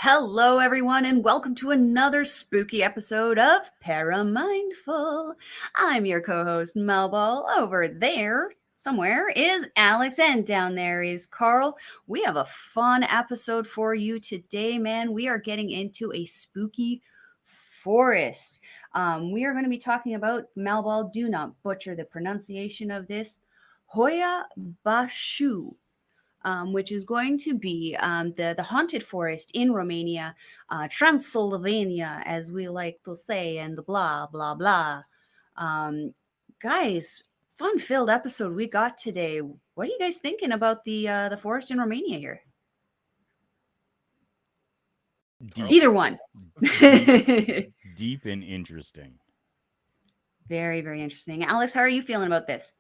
Hello, everyone, and welcome to another spooky episode of Paramindful. I'm your co host, Melball. Over there, somewhere, is Alex, and down there is Carl. We have a fun episode for you today, man. We are getting into a spooky forest. We are going to be talking about, Melball, do not butcher the pronunciation of this, Hoia-Baciu, which is going to be the haunted forest in Romania, Transylvania, as we like to say, and the blah blah blah. Guys, fun-filled episode we got today. What are you guys thinking about the forest in Romania here? Deep, Either one. deep, deep and interesting. Very, very interesting. Alex, how are you feeling about this?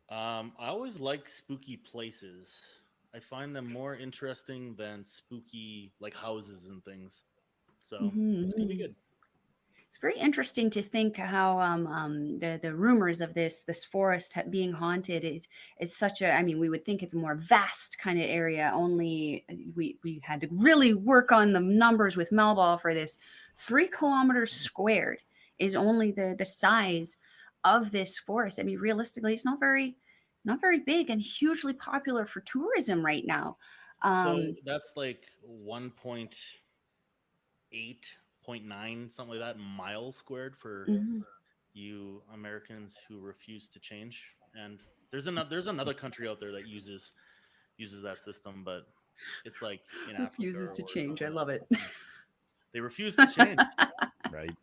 I always like spooky places. I find them more interesting than spooky like houses and things. So it's gonna be Mhm. good. It's very interesting to think how the rumors of this forest being haunted is such a. I mean, we would think it's a more vast kind of area. Only we had to really work on the numbers with Melball for this. 3 kilometers squared is only the size of this forest. I mean, realistically, it's not very big and hugely popular for tourism right now. So Um, that's like 1.8.9 something like that miles squared for mhm. you Americans who refuse to change. And there's another country out there that uses that system, but it's like in Africa Refuses to or change. something I like love it. that. They refuse to change. Right?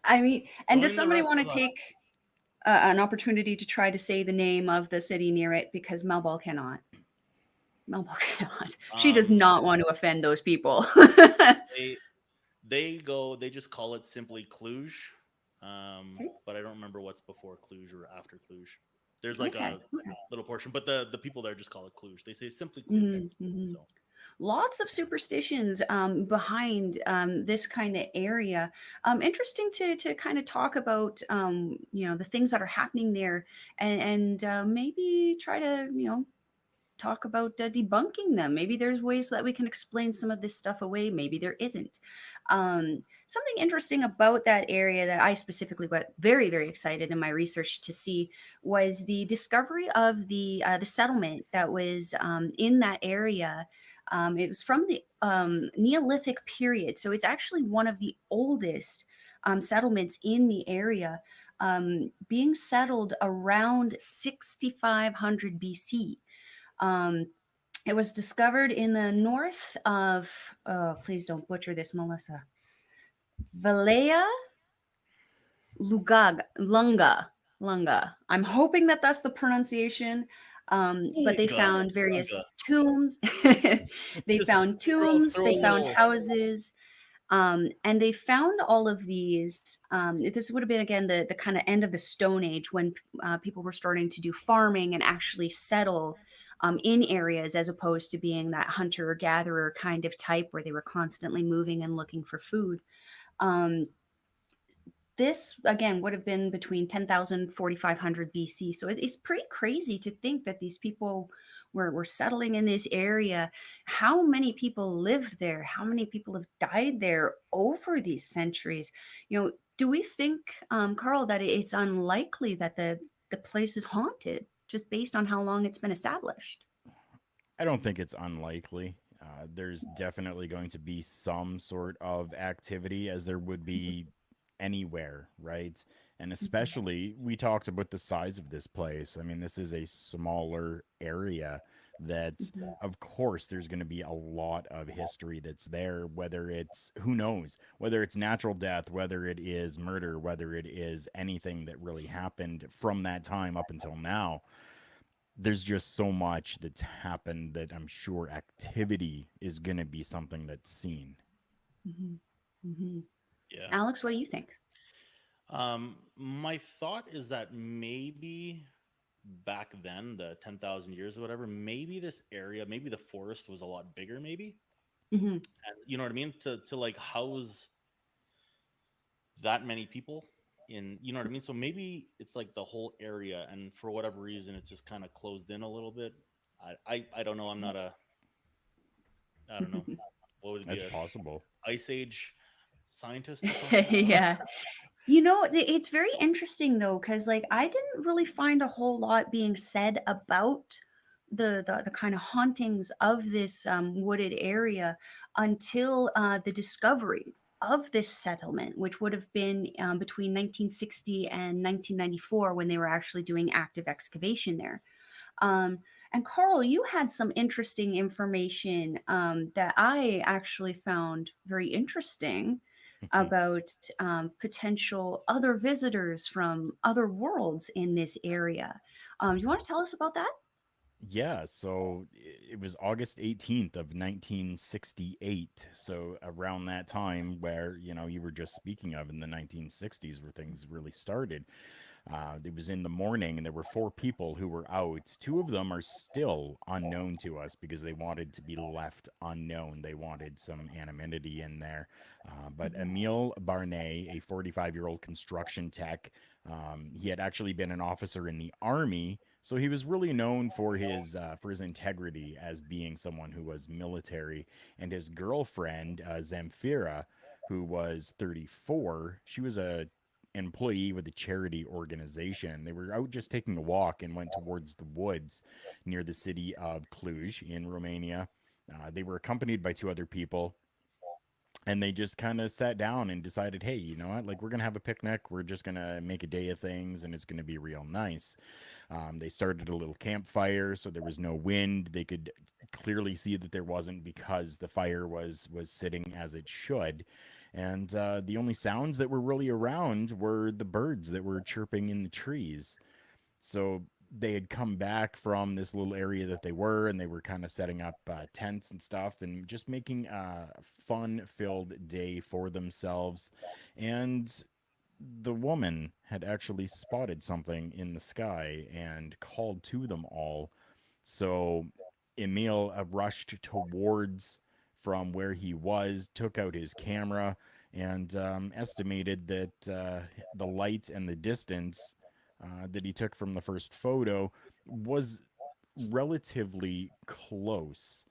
I mean, and does Join the somebody rest want of to us. take an opportunity to try to say the name of the city near it? Because Melball cannot. Melball cannot. She does Um, not want to offend those people. they they just call it simply Cluj. Okay. But I don't remember what's before Cluj or after Cluj. There's like Okay. a little portion, but the people there just call it Cluj. They say simply Cluj. Mhm, mhm. So Lots of superstitions behind this kind of area. Interesting to kind of talk about, the things that are happening there, and maybe try to talk about debunking them. Maybe there's ways that we can explain some of this stuff away. Maybe there isn't. Something interesting about that area that I specifically got very, very excited in my research to see was the discovery of the settlement that was in that area. It was from the Neolithic period, so it's actually one of the oldest settlements in the area, being settled around 6500 BC. Um, it was discovered in the north of, oh, please don't butcher this, Melissa. Valea Lunga. I'm hoping that that's the pronunciation. But they Lunga, found various Lunga. tombs. They Just found throw tombs. throw They a found little. houses. And they found all of these. This would have been again the kind of end of the Stone Age when people were starting to do farming and actually settle in areas as opposed to being that hunter gatherer kind of type where they were constantly moving and looking for food. Um, this again would have been between 10,000 4,500 BC. So it's pretty crazy to think that these people were settling in this area. How many people lived there? How many people have died there over these centuries? Do we think, Carl, that it's unlikely that the place is haunted just based on how long it's been established? I don't think it's unlikely. There's definitely going to be some sort of activity, as there would be anywhere, right? And Mhm. especially, we talked about the size of this place. I mean, this is a smaller area that, Mhm. of course, there's going to be a lot of history that's there, whether it's, who knows, whether it's natural death, whether it is murder, whether it is anything that really happened from that time up until now. There's just so much that's happened that I'm sure activity is going to be something that's seen. Mhm. Mhm. Yeah. Alex, what do you think? My thought is that maybe back then, the 10,000 years or whatever, maybe this area, maybe the forest was a lot bigger, maybe. Mhm. And you know what I mean? To like house that many people in, you know what I mean? So maybe it's like the whole area, and for whatever reason, it's just kind of closed in a little bit. I don't know. I don't know. what would it be, That's a possible. ice age scientist or something? I don't know. Yeah. You know, it's very interesting though, because like I didn't really find a whole lot being said about the kind of hauntings of this wooded area until the discovery of this settlement, which would have been between 1960 and 1994 when they were actually doing active excavation there. Um, and Carl, you had some interesting information that I actually found very interesting about potential other visitors from other worlds in this area. Do you want to tell us about that? Yeah, so it was August 18th of 1968. So around that time where, you were just speaking of in the 1960s where things really started. It was in the morning, and there were four people who were out. Two of them are still unknown to us because they wanted to be left unknown. They wanted some anonymity in there. But Mhm. Emile Barnet, a 45-year-old construction tech, he had actually been an officer in the army, so he was really known for his integrity as being someone who was military. And his girlfriend, Zamfira, who was 34, she was a employee with a charity organization. They were out just taking a walk and went towards the woods near the city of Cluj in Romania. They were accompanied by two other people, and they just kind of sat down and decided, hey, you know what, like, we're gonna have a picnic, we're just gonna make a day of things, and it's gonna be real nice. They started a little campfire, so there was no wind. They could clearly see that there wasn't, because the fire was sitting as it should. And the only sounds that were really around were the birds that were chirping in the trees. So they had come back from this little area that they were, and they were kind of setting up tents and stuff and just making a fun filled day for themselves. And the woman had actually spotted something in the sky and called to them all. So Emil rushed towards from where he was, took out his camera, and estimated that the light and the distance that he took from the first photo was relatively close.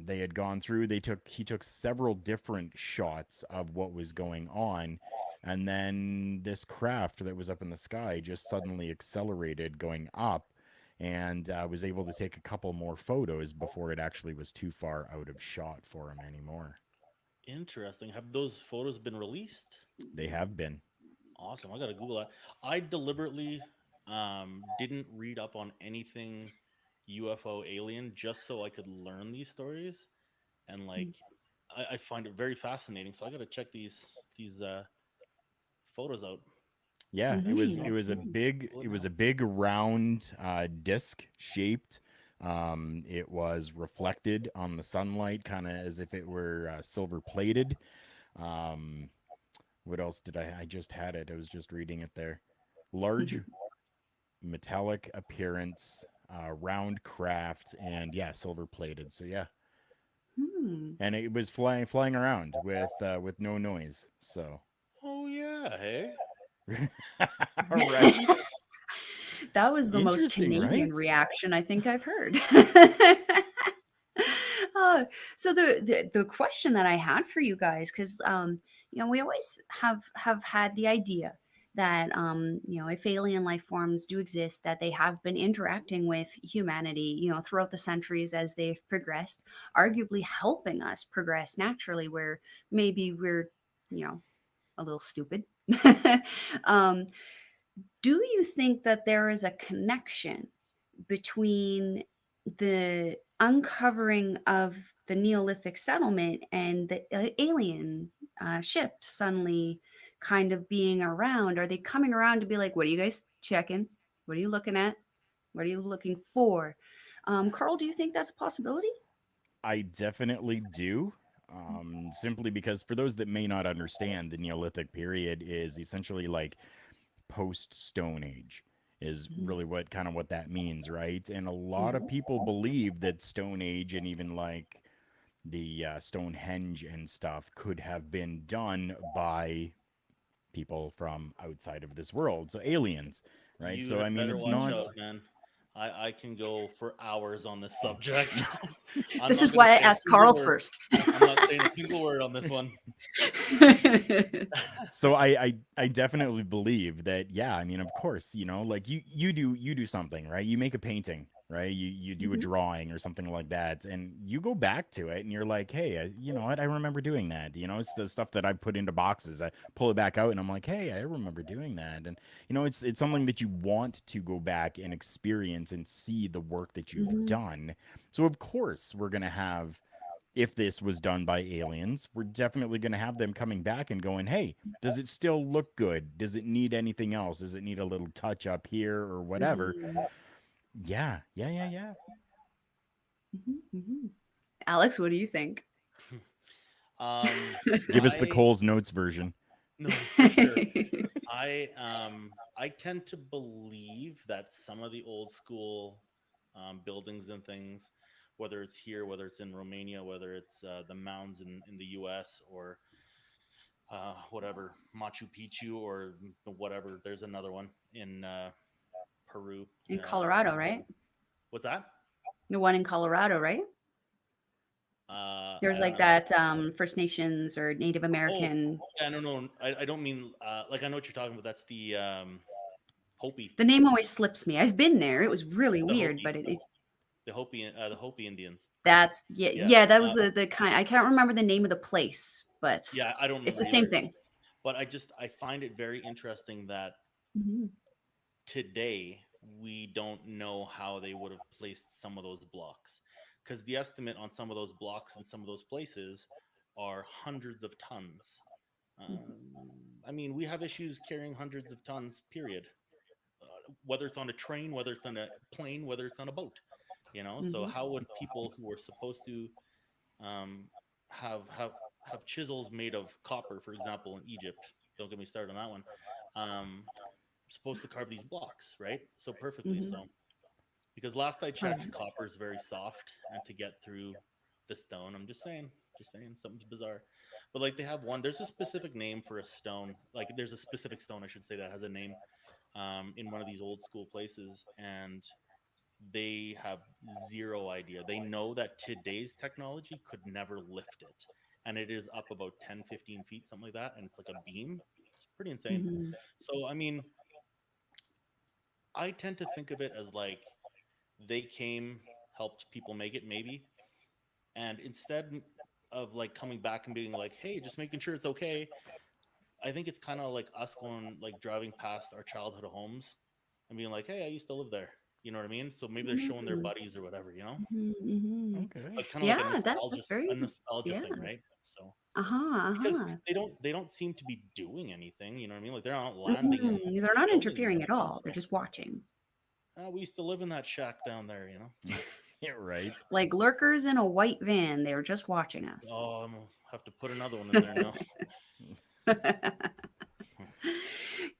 They had gone through. He took several different shots of what was going on, and then this craft that was up in the sky just suddenly accelerated, going up, and was able to take a couple more photos before it actually was too far out of shot for him anymore. Interesting. Have those photos been released? They have been. Awesome. I gotta Google that. I deliberately didn't read up on anything UFO alien just so I could learn these stories, and like I find it very fascinating. So I gotta check these photos out. Yeah, it Mhm. was a big Google it now. round disc shaped. It was reflected on the sunlight, kind of as if it were silver plated. Um, what else did I? I just had it. I was just reading it there. Large metallic appearance, round craft, and yeah, silver plated. So yeah, Hmm. and it was flying around with no noise. So, Oh yeah, hey. right, That was the most interesting, Canadian right? reaction I think I've heard. Uh, so the question that I had for you guys, because we always have had the idea that if alien life forms do exist, that they have been interacting with humanity, throughout the centuries as they've progressed, arguably helping us progress naturally, where maybe we're, you know, a little stupid. um, do you think that there is a connection between the uncovering of the Neolithic settlement and the alien ship suddenly kind of being around? Are they coming around to be like, what are you guys checking? What are you looking at? What are you looking for? Carl, do you think that's a possibility? I definitely do. Simply because, for those that may not understand, the Neolithic period is essentially like post Stone Age, is Mhm. really what that means, right? And a lot of Mhm. people believe that Stone Age and even like the Stonehenge and stuff could have been done by people from outside of this world, so aliens, right? You So I had mean, better it's watch not. Mhm. out, man. I can go for hours on this subject. I'm This not is going to why I say a asked single Carl word. first. I'm not saying a single word on this one. So I definitely believe that, yeah, I mean, of course, like you do something, right? You make a painting, right? You do a Mhm, drawing or something like that, and you go back to it and you're like, hey, you know what? I remember doing that. It's the stuff that I put into boxes. I pull it back out and I'm like, hey, I remember doing that. And it's something that you want to go back and experience and see the work that you've mhm, done. So of course we're going to have, if this was done by aliens, we're definitely going to have them coming back and going, hey, does it still look good? Does it need anything else? Does it need a little touch up here or whatever? mhm, Yeah, yeah, yeah, yeah. mhm, mhm. Alex, what do you think? um, Give us the I Cole's Notes version. no, for sure. I tend to believe that some of the old school buildings and things, whether it's here, whether it's in Romania, whether it's the mounds in the U.S. or whatever Machu Picchu or whatever. There's another one in Peru. In Colorado, What, right? what's that? The one in Colorado, right? There's I don't like know. that First Nations or Native Oh, American. yeah, no, no. I don't mean like I know what you're talking about. That's the Hopi. The name always slips me. I've been there. It was really It's the weird, Hopi, but the Hopi Indians. that's yeah, Yeah, yeah, that was the kind. I can't remember the name of the place, but yeah. I don't it's remember the same either. thing. But I find it very interesting that Mhm, today we don't know how they would have placed some of those blocks, because the estimate on some of those blocks in some of those places are hundreds of tons. mhm, I mean, we have issues carrying hundreds of tons, period. Whether it's on a train, whether it's on a plane, whether it's on a boat, So mhm, how would people who are supposed to um, have have have chisels made of copper, for example, in Egypt? Don't get me started on that one. Um, Supposed to carve these blocks, right? So perfectly mhm. so. Because last I Right. checked, copper is very soft, and to get through the stone, I'm just saying, something's bizarre. But like they have one, there's a specific name for a stone. Like there's a specific stone, I should say, that has a name in one of these old school places, and they have zero idea. They know that today's technology could never lift it, and it is up about 10, 15 feet, something like that, and it's like a beam. It's pretty insane. Mhm, So I mean, I tend to think of it as like they came, helped people make it, maybe, and instead of like coming back and being like, hey, just making sure it's okay, I think it's kind of like us going, like driving past our childhood homes and being like, hey, I used to live there. You know what I mean? So maybe they're showing their mhm, buddies or whatever, mhm, mhm. Okay. like kind of like Yeah, that's a very nostalgia yeah. thing, right? So Uh-huh, because uh-huh. they don't seem to be doing anything, you know what I mean? Like they're not landing and Mhm. They're not building interfering at anything. all. They're So just watching. we used to live in that shack down there. Yeah, right. Like lurkers in a white van. They were just watching us. Oh, I'm gonna have to put another one in there now.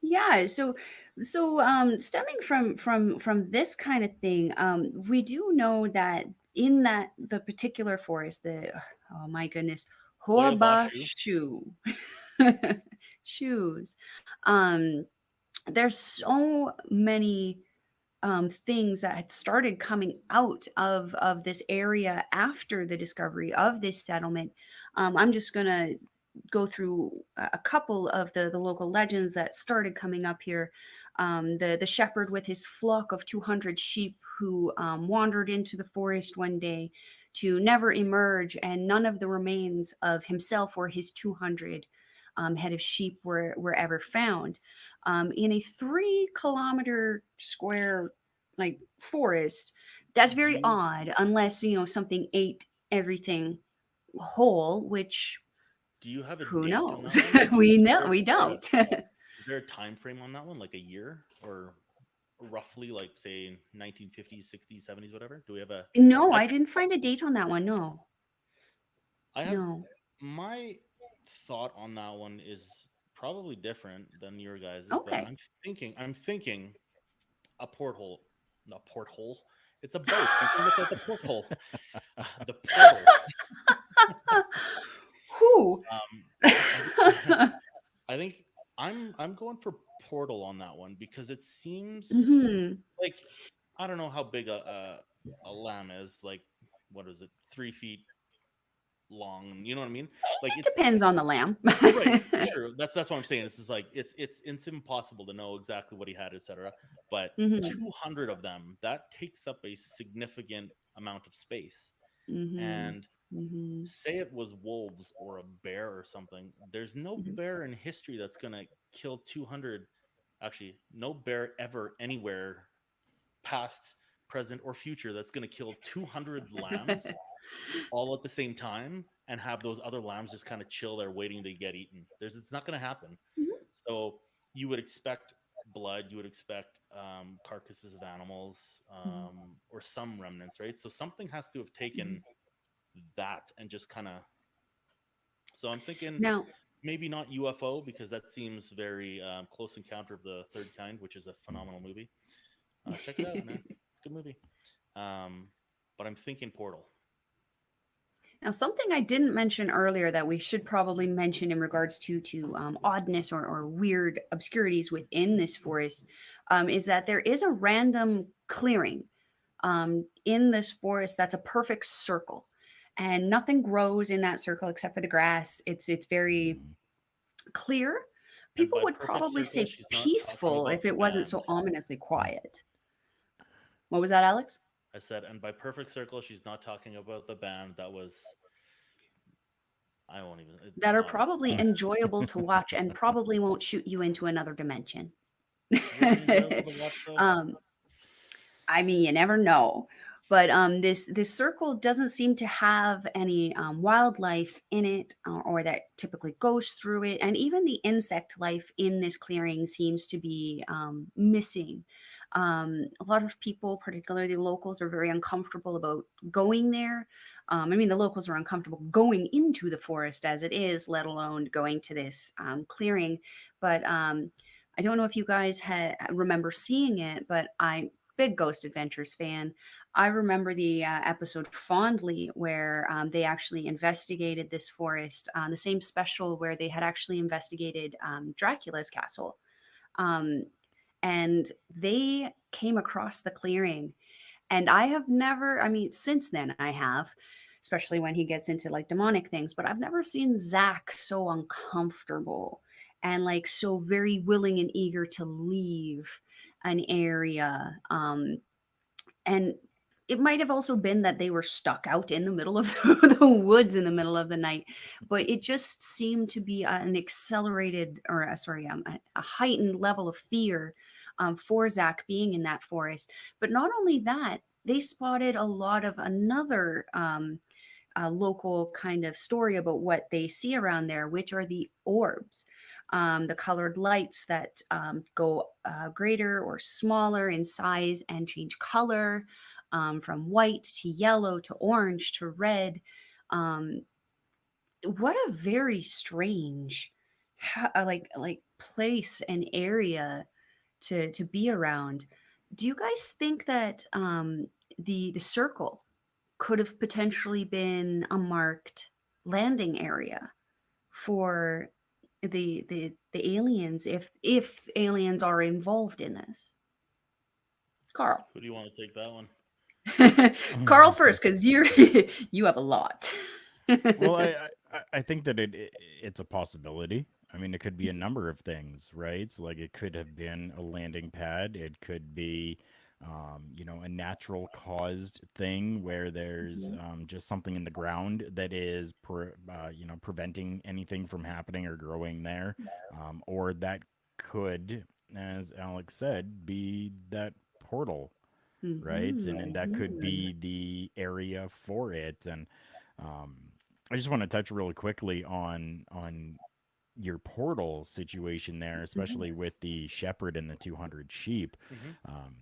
Yeah, so stemming from this kind of thing, we do know that in that the particular forest, the oh my goodness, Hoia-Baciu. Hoia-Baciu shoes. Um, there's so many things that had started coming out of this area after the discovery of this settlement. I'm just gonna go through a couple of the local legends that started coming up here. The shepherd with his flock of 200 sheep who wandered into the forest one day to never emerge, and none of the remains of himself or his 200 head of sheep were ever found. In a 3 kilometer square like forest, that's Do very you odd unless something ate everything whole, which do you have a who date on knows? that one? We Is know there we like a don't. is there a time frame on that one, like a year or roughly, like say 1950s, 60s, 70s, whatever? Do we have a? No, I I can, didn't find a date on that one. No, I have no. my thought on that one is probably different than your guys's, but Okay. I'm thinking a porthole, not porthole. It's a boat. You can look at the porthole, the portal. Who? Um, I I think I'm going for portal on that one because it seems Hmm. like I don't know how big a lamb is. Like, what is it? 3 feet long. You know what I mean? Like It it's depends on the lamb. right. Sure. That's what I'm saying. This is like it's impossible to know exactly what he had, etc. But Mhm, 200 of them, that takes up a significant amount of space. mhm, And mhm, say it was wolves or a bear or something, there's no mhm. bear in history that's going to kill 200. Actually, no bear ever anywhere, past, present, or future, that's going to kill 200 lambs all at the same time and have those other lambs just kind of chill there waiting to get eaten. It's not going to happen. Mhm, So you would expect blood, you would expect carcasses of animals, mhm. or some remnants, right? So something has to have taken Mhm. that and just kind of. So I'm thinking Now maybe not UFO because that seems very close encounter of the third kind, which is a phenomenal movie. Check it out, man. It's a good movie. Um, but I'm thinking Portal. Now, something I didn't mention earlier that we should probably mention in regards to oddness or weird obscurities within this forest is that there is a random clearing in this forest that's a perfect circle, and nothing grows in that circle except for the grass. It's very Mhm. clear. And People by would perfect probably circle, say she's not talking peaceful about if the it wasn't band. so ominously quiet. What was that, Alex? I said, and by perfect circle, she's not talking about the band that was. I won't even. That are No, probably enjoyable to watch and probably won't shoot you into another dimension. were they enjoyable to watch though? um, I mean, you never know. But this circle doesn't seem to have any wildlife in it, or that typically goes through it, and even the insect life in this clearing seems to be missing. A lot of people, particularly locals, are very uncomfortable about going there. I mean, the locals are uncomfortable going into the forest as it is, let alone going to this clearing. But I don't know if you guys remember seeing it, but I big Ghost Adventures fan. I remember the episode fondly where they actually investigated this forest, the same special where they had actually investigated Dracula's castle. Um, and they came across the clearing. And I have never, I mean, since then I have, especially when he gets into like demonic things, but I've never seen Zach so uncomfortable and like so very willing and eager to leave an area. And it might have also been that they were stuck out in the middle of the woods in the middle of the night, but it just seemed to be an accelerated or sorry, a heightened level of fear for Zach being in that forest. But not only that, they spotted a lot of another local kind of story about what they see around there, which are the orbs, the colored lights that go greater or smaller in size and change color from white to yellow to orange to red. Um, what a very strange, like place and area to be around. Do you guys think that the circle could have potentially been a marked landing area for the aliens if aliens are involved in this? Carl. Who do you want to take that one? Carl first, because you you have a lot. Well, I think that it's a possibility. I mean, it could be a number of things, right? So, like, it could have been a landing pad. It could be, a natural caused thing where there's Mhm, just something in the ground that is, preventing anything from happening or growing there, or that could, as Alex said, be that portal, right? mhm, And that could mhm, be the area for it. And um, I just want to touch really quickly on your portal situation there, mhm, especially with the shepherd and the 200 sheep. Hmm. Um,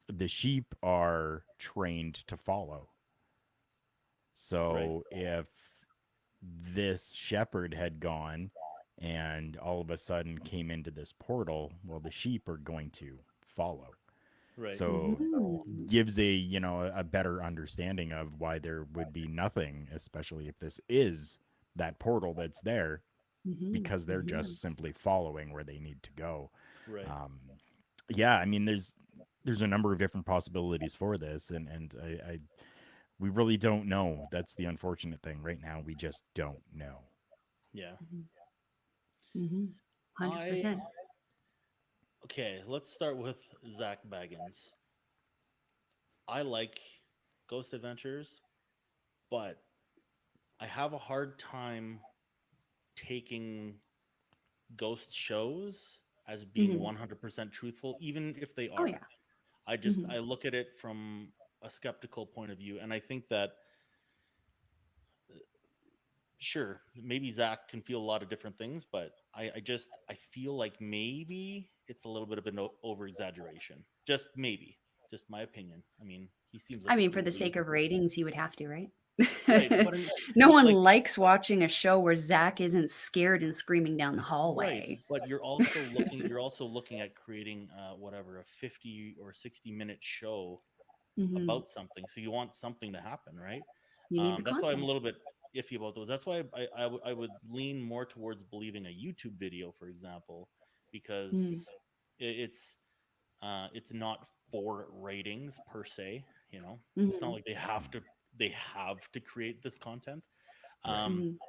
the sheep are trained to follow. Right. So if this shepherd had gone and all of a sudden came into this portal, well, the sheep are going to follow. Right. So mhm, gives a better understanding of why there would be nothing, especially if this is that portal that's there, mhm, because they're mhm, just simply following where they need to go. Right. um yeah, I mean, there's, there's a number of different possibilities for this, and I we really don't know. That's the unfortunate thing. Right now, we just don't know. Yeah. Mhm. Mhm. I 100%. Okay, let's start with Zach Baggins. I like Ghost Adventures, but I have a hard time taking ghost shows as being Mhm. 100% truthful, even if they Oh, are. yeah. I Mhm. look at it from a skeptical point of view, and I think that sure, maybe Zach can feel a lot of different things, but I feel like maybe it's a little bit of an over exaggeration. Just maybe, just my opinion. I mean, he seems I like a mean, for the pretty sake of ratings, he would have to, right? right, but I mean, No one like likes watching a show where Zach isn't scared and screaming down the right, hallway. but you're also looking at creating whatever a 50 or 60 minute show Mhm. about something, so you want something to happen, right? You need the That's why I'm a content. little bit iffy about those. That's why I would lean more towards believing a YouTube video, for example, Mm. because it's not for ratings per se. You know, it's not Mhm. like they have to create this content. Right. Um, Mhm.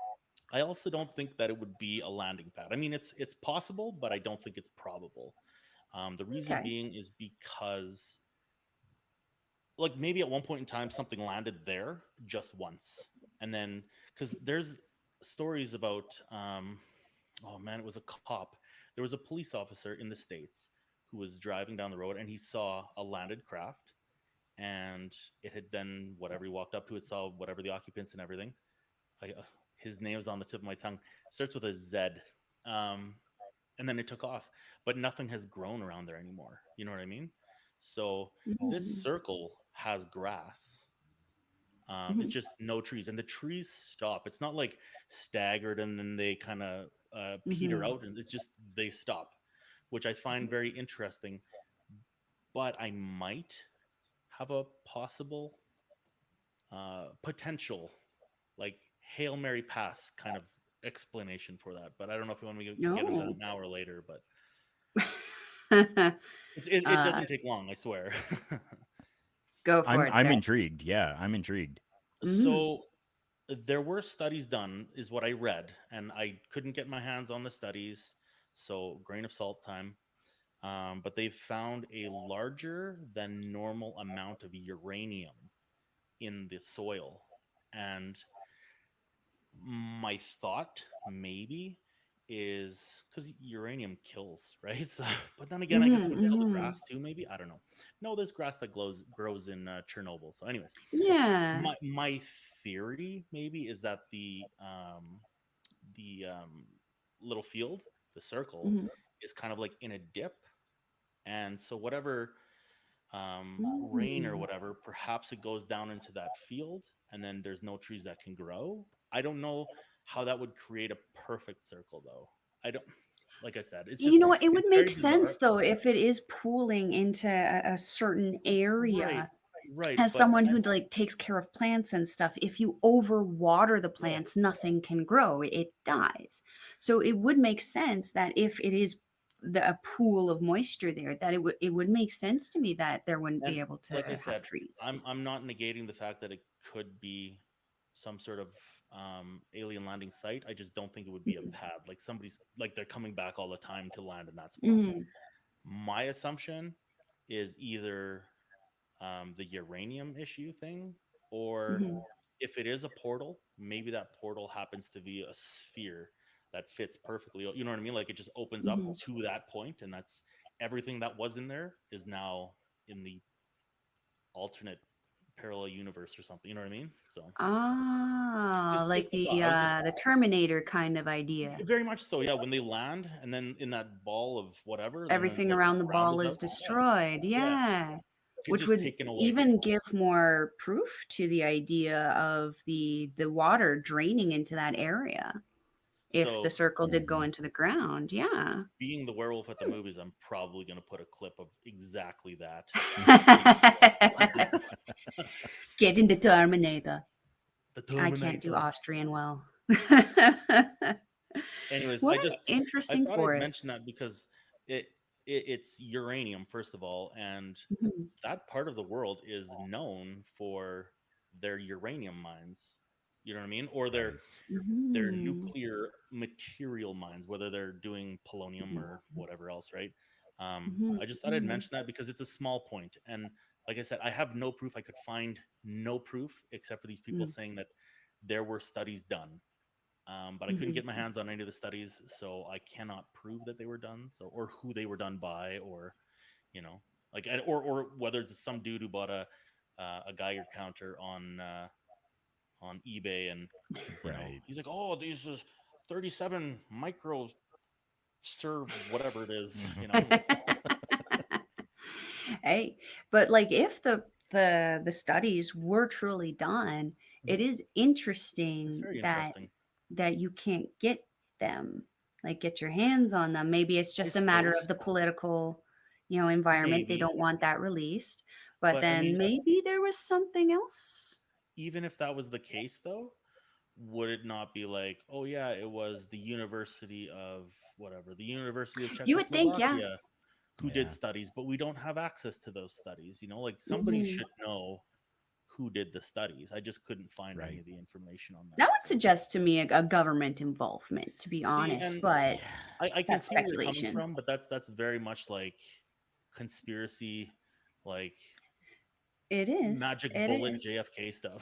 I also don't think that it would be a landing pad. I mean, it's possible, but I don't think it's probable. The reason Okay. being is because like maybe at one point in time something landed there just once, and then because there's stories about oh man, it was a cop. There was a police officer in the States who was driving down the road and he saw a landed craft, and it had been whatever, he walked up to it, saw whatever the occupants and everything. His name is on the tip of my tongue. Starts with a Z. Um, and then it took off, but nothing has grown around there anymore. You know what I mean? So this Mhm. circle has grass. It's Mhm. just no trees, and the trees stop. It's not like staggered and then they kind of peter Mhm. out, and it's just they stop, which I find very interesting. But I might have a possible potential, like Hail Mary pass kind of explanation for that. But I don't know if you want me to get into that No. now or later. But it Uh, doesn't take long, I swear. go for it, I'm Zach. intrigued. Yeah, I'm intrigued. Mhm. So there were studies done, is what I read, and I couldn't get my hands on the studies, so grain of salt time. But they found a larger than normal amount of uranium in the soil, and my thought maybe is because uranium kills, right? So, but then again, I guess it Mhm. would kill the Mhm. grass too. Maybe, I don't know. No, there's grass that grows in Chernobyl. So, anyways, Yeah. my theory maybe is that the little field, the circle, Mhm. is kind of like in a dip, and so whatever rain or Mm. whatever, perhaps it goes down into that field, and then there's no trees that can grow. I don't know how that would create a perfect circle, though. I don't. Like I said, it's You just know what? It would it's make very bizarre. sense though if it is pooling into a certain Right, area. right, As but someone who like takes care of plants and stuff, if you overwater the yeah. plants, nothing can grow. It dies. So it would make sense that if it is a pool of moisture there, that it would make sense to me that there wouldn't And be able to like I have said, trees. I'm not negating the fact that it could be some sort of alien landing site. I just don't think it would be a Mhm. pad. Like somebody's like they're coming back all the time to land in that spot. Mhm. My assumption is either the uranium issue thing, or Mhm. if it is a portal, maybe that portal happens to be a sphere that fits perfectly. You know what I mean? Like it just opens up Mhm. to that point, and that's everything that was in there is now in the alternate parallel universe or something. You know what I mean? So Ah, like just a thought. I was just the Terminator kind of idea. very much so. Yeah, when they land, and then in that ball of whatever, then Everything like the around the ground ball is is out. Yeah, destroyed. yeah. Yeah. It's Which just would taken away. even give more proof to the idea of the water draining into that area if the So circle did go Mhm. into the ground. Yeah. being the werewolf at the movies, I'm probably gonna put a clip of exactly that. Getting the Terminator. The I can't do Terminator. Austrian well. Anyways, What an I interesting thought I'd forest. mention that because it. it's uranium, first of all, and Mhm. that part of the world is known for their uranium mines. You know what I mean? Or Right. their Mhm. nuclear material mines, whether they're doing polonium Mhm. or whatever else, right? Mhm. I just thought I'd Mhm. mention that because it's a small point, and like I said, I have no proof. I could find no proof except for these people Mm. saying that there were studies done, but I couldn't Mhm. get my hands on any of the studies, so I cannot prove that they were done. So, or who they were done by, or you know, like, or whether it's some dude who bought a Geiger counter on eBay, and Right. he's like, oh, these is 37 micro sir whatever it is, Hey, but like if the studies were truly done, it Mhm. is It's interesting very that interesting. you can't get them, like get your hands on them. Maybe it's I just a matter of suppose the political, environment. They maybe, don't want that released. But but I then mean, maybe there was something else. even if that was the case, though, would it not be like, oh yeah, it was the University of whatever, the University of You would think, yeah. Czechoslovakia who did Yeah. studies, but we don't have access to those studies. Like somebody Mhm. should know who did the studies. I just couldn't find any Right. of the information on That that. would So suggest to me a government involvement, to be see, honest, and but Yeah. I can that's see where you're coming speculation. from, but that's very much like conspiracy, like It is. magic It bullet is. JFK stuff.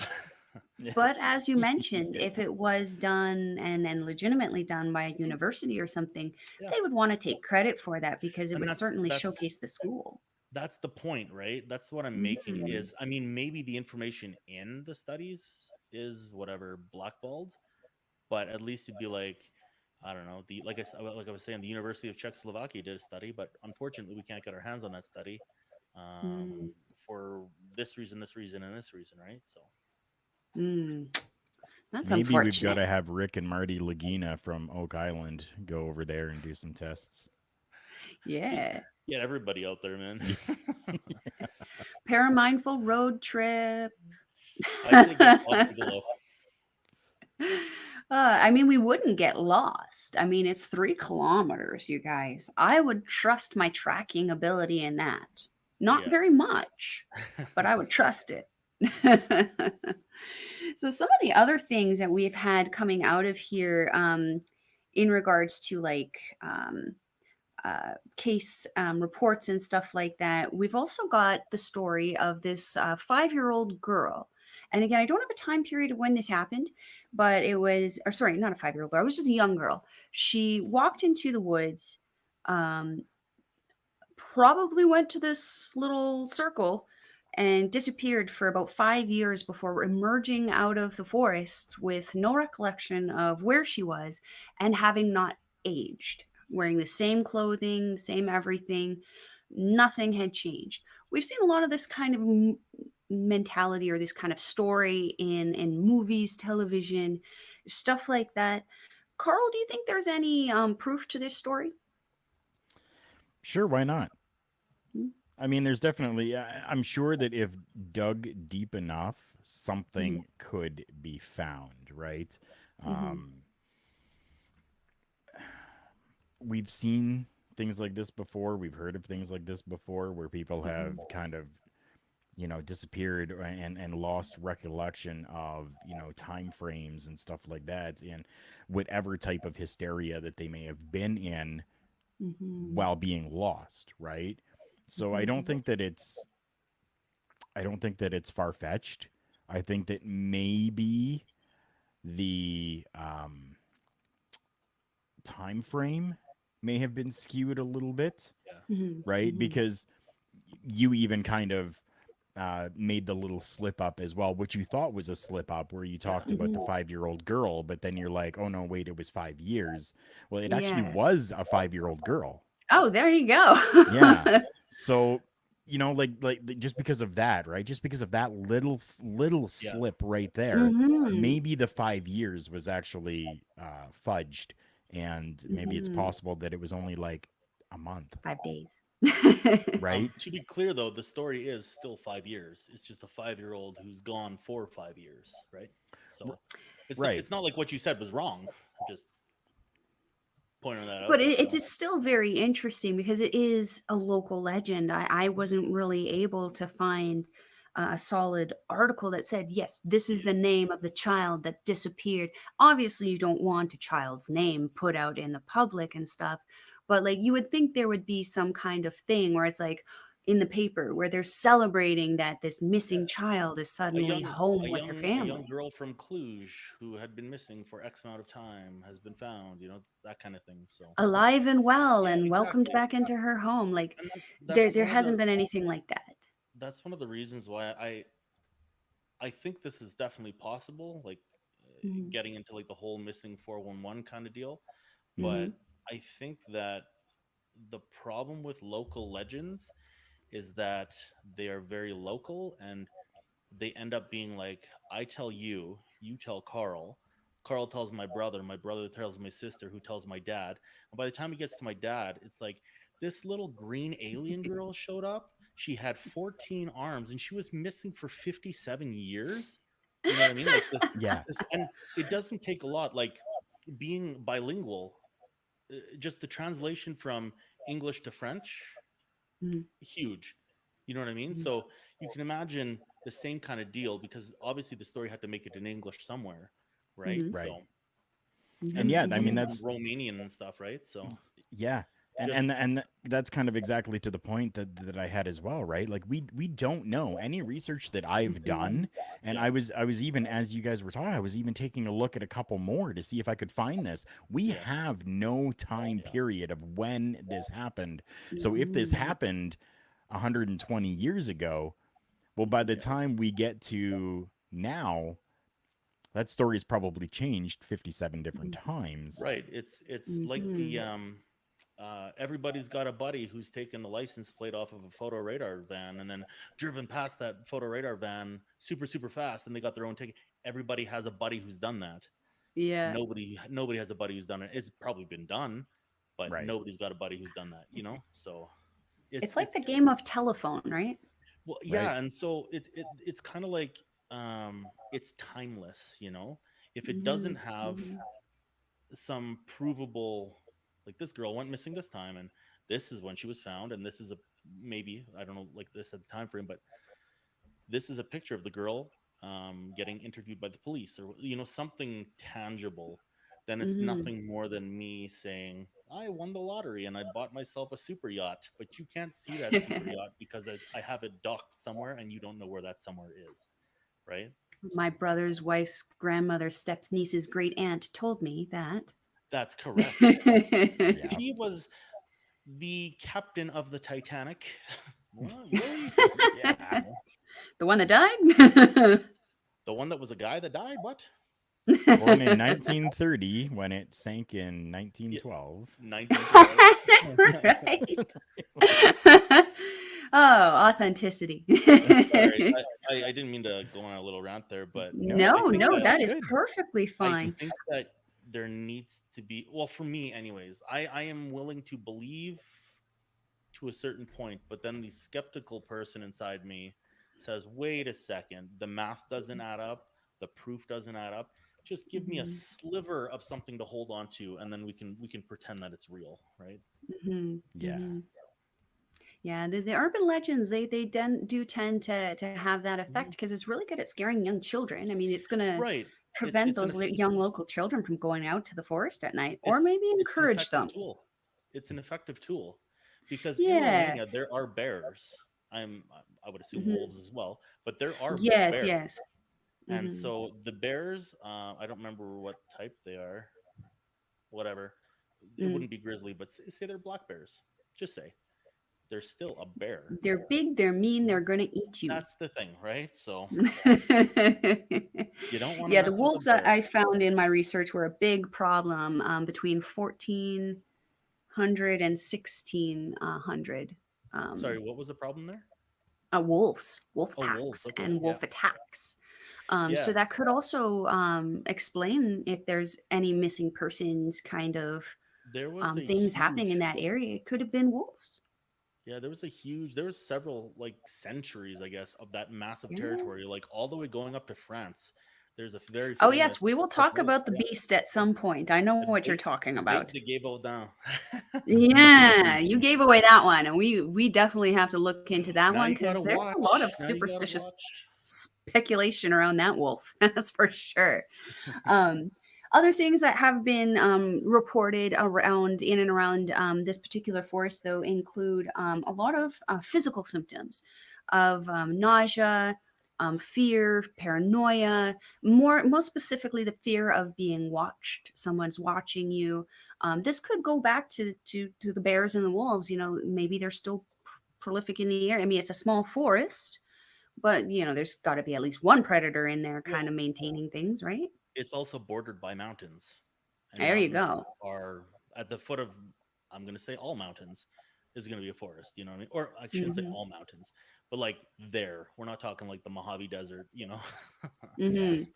Yeah. But as you mentioned, Yeah. if it was done and legitimately done by a Mhm. university or something, Yeah, they would want to take credit for that because it and would that's certainly that's showcase the school. that's the point, right? That's what I'm making Mhm. is, I mean, maybe the information in the studies is whatever blackballed, but at least it'd be like, I don't know, the like I was saying, the University of Czechoslovakia did a study, but unfortunately we can't get our hands on that study, Mm. for this reason, and this reason, right? So Mm. That's Maybe we've got unfortunate. to have Rick and Marty Lagina from Oak Island go over there and do some tests. just Yeah. get everybody out there, man. Yeah. Paramindful road trip. I'd say get Bob Bigelow. I mean, we wouldn't get lost. I mean, it's 3 kilometers, you guys. I would trust my tracking ability in that. Not Yes. very much, but I would trust it. So, some of the other things that we've had coming out of here in regards to case reports and stuff like that. We've also got the story of this 5-year-old girl. And again, I don't have a time period of when this happened, but it was, or sorry, not a 5-year-old girl. It was just a young girl. She walked into the woods, um, probably went to this little circle and disappeared for about 5 years before emerging out of the forest with no recollection of where she was and having not aged, wearing the same clothing, same everything. Nothing had changed. We've seen a lot of this kind of mentality or this kind of story in movies, television, stuff like that. Carl, do you think there's any proof to this story? Sure, why not? Mm-hmm. I mean, there's definitely, I'm sure that if dug deep enough, Mm-hmm. something could be found, right? Mm-hmm. Um, we've seen things like this before. We've heard of things like this before where people have Mm-hmm. kind of, disappeared and lost recollection of, time frames and stuff like that and whatever type of hysteria that they may have been in Mhm. while being lost, right? So Mhm. I don't think that it's far fetched. I think that maybe the time frame may have been skewed a little bit, Yeah. Mhm. right? Mhm. Because you even kind of made the little slip up as well, which you thought was a slip up, where you Yeah. talked about the Mhm. 5-year-old girl, but then you're like, oh no, wait, it was 5 years. Well, it actually Yeah. was a 5-year-old girl. Oh, there you go. Yeah. So, just because of that, right? Just because of that little Yeah. slip right there, Mhm. maybe the 5 years was actually fudged, and maybe it's Mhm. possible that it was only like a month, 5 days. right? To be clear, though, the story is still 5 years. It's just a 5-year-old who's gone for 5 years, right? R- So it's not right. like what you said was wrong. Just pointing that But out. it So is still very interesting because it is a local legend. I wasn't really able to find a solid article that said, yes, this is yeah, the name of the child that disappeared. Obviously, you don't want a child's name put out in the public and stuff, but like you would think there would be some kind of thing where it's like in the paper where they're celebrating that this yeah. missing child is A suddenly young home with her a young family, girl from Cluj who had been missing for X amount of time has been found. You know, that kind of thing. So alive and well yeah, and welcomed exactly. back into her home. Like And there that's there one of hasn't the been anything like that. reasons why I think this is definitely possible. Like Mhm. getting into like the whole missing 411 kind of deal. But Mhm. I think that the problem with local legends is that they are very local, and they end up being like, I tell you, you tell Carl. Carl tells my brother tells my sister, who tells my dad. And by the time he gets to my dad, it's like this little green alien girl showed up. She had 14 arms and she was missing for 57 years. You know what I mean? Like Yeah. this, and it doesn't take a lot. Like being bilingual, just the translation from English to French, Mhm. huge. You know what I mean? Mhm. So you can imagine the same kind of deal, because obviously the story had to make it in English somewhere, right? Mhm. Right. So And and Mhm. yeah, it's I coming mean Mhm. from that's Romanian and stuff, right? So yeah. just And that's kind of exactly to the point that I had as well, right? Like we don't know any research that I've Mhm. done, and yeah, I was even, as you guys were talking, I was even taking a look at a couple more to see if I could find this. We yeah, have no time period of when this happened. So if this Mhm. happened 120 years ago, well, by the yeah. time we get to now, that story's probably changed 57 different times. Right. It's like the Mhm. everybody's got a buddy who's taken the license plate off of a photo radar van and then driven past that photo radar van super fast, and they got their own ticket. Everybody has a buddy who's done that. Yeah. Nobody has a buddy who's done it. It's probably been done, but Right. nobody's got a buddy who's done that, you know? So It's like the it's game of telephone, right? well, Right. yeah, and so it's kind of like it's timeless, you know? If it doesn't Mhm. have Mhm. some provable, like this girl went missing this time and this is when she was found, and this is a, maybe I don't know, like this at the time frame, but this is a picture of the girl getting interviewed by the police, or you know, something tangible, then it's Mhm. nothing more than me saying I won the lottery and I bought myself a super yacht, but you can't see that super yacht because I have it docked somewhere and you don't know where that somewhere is, right? My brother's wife's grandmother's step's niece's great aunt told me that. That's correct. Yeah. She was the captain of the Titanic. What? Really? Yeah. No. The one that died? The one that was a guy that died? What? Born in 1930 when it sank in Yeah, 1912. 1912. Right. Oh, authenticity. Sorry, I didn't mean to go on a little rant there, but No, I No, think no, that that that's is good. perfectly I fine. think that there needs to be, well, for me anyways, I am willing to believe to a certain point, but then the skeptical person inside me says, wait a second, the math doesn't add up, the proof doesn't add up. Just give me a Mhm, sliver of something to hold on to, and then we can pretend that it's real, right? mhm, Yeah. mhm. Yeah, the urban legends do tend to have that Mhm. effect because it's really good at scaring young children. I mean, it's going to Right. It's prevent it's an those eff- young local children from going out to the forest at night, or it's maybe it's an encourage effective them. tool. It's an effective tool because in Yeah. Romania there are bears. I would assume Mhm. wolves as well, but there are Yes, bears. yes. And Mhm. so the bears, I don't remember what type they are, whatever. It Mm. wouldn't be grizzly, but say they're black bears. Just say they're still a bear. They're big, they're mean, You they're know, gonna eat you. that's the thing, right? So you don't want to Yeah, the mess with a wolves bear. I found in my research were a big problem between 1400 and 1600. Sorry, Um, what was the problem there? wolves, wolf Oh, wolves. packs, Okay, and yeah, wolf attacks. So yeah. that could also explain if there's any missing persons kind of There was a things happening in huge that area. It could have been wolves. Yeah, there was several like centuries, I guess, of that massive Yeah. territory, like all the way going up to France. There's a very Oh, yes, we famous will oh, talk horse, about the yeah, beast at some point. I know the what you're big talking the about. big the gay down. Yeah, you gave away that one, and we definitely have to look into that Now one you gotta because there's a lot of watch. Now you gotta superstitious watch. speculation around that wolf. That's for sure. Um, Other things that have been reported around in and around this particular forest, though, include a lot of physical symptoms of nausea, fear, paranoia. Most specifically, the fear of being watched. Someone's watching you. This could go back to the bears and the wolves. Maybe they're still prolific in the area. I mean, it's a small forest, but there's got to be at least one predator in there, kind of Well, maintaining things, right? it's also bordered by mountains, and There you mountains go. are at the foot of, I'm gonna say all mountains is gonna be a forest. You know what I mean? Or I shouldn't say Mhm. all mountains, but like there, we're not talking like the Mojave Desert. You know? Mhm.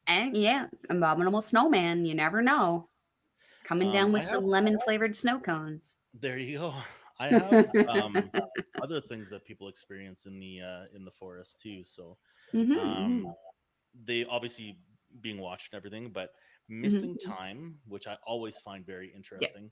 And yeah, abominable snowman, you never know. Coming down I with have some lemon flavored snow cones. There you go. I have other things that people experience in the forest too. So Mhm, um, mhm, they obviously being watched and everything, but mhm, missing mhm. time, which I always find very Yeah. interesting.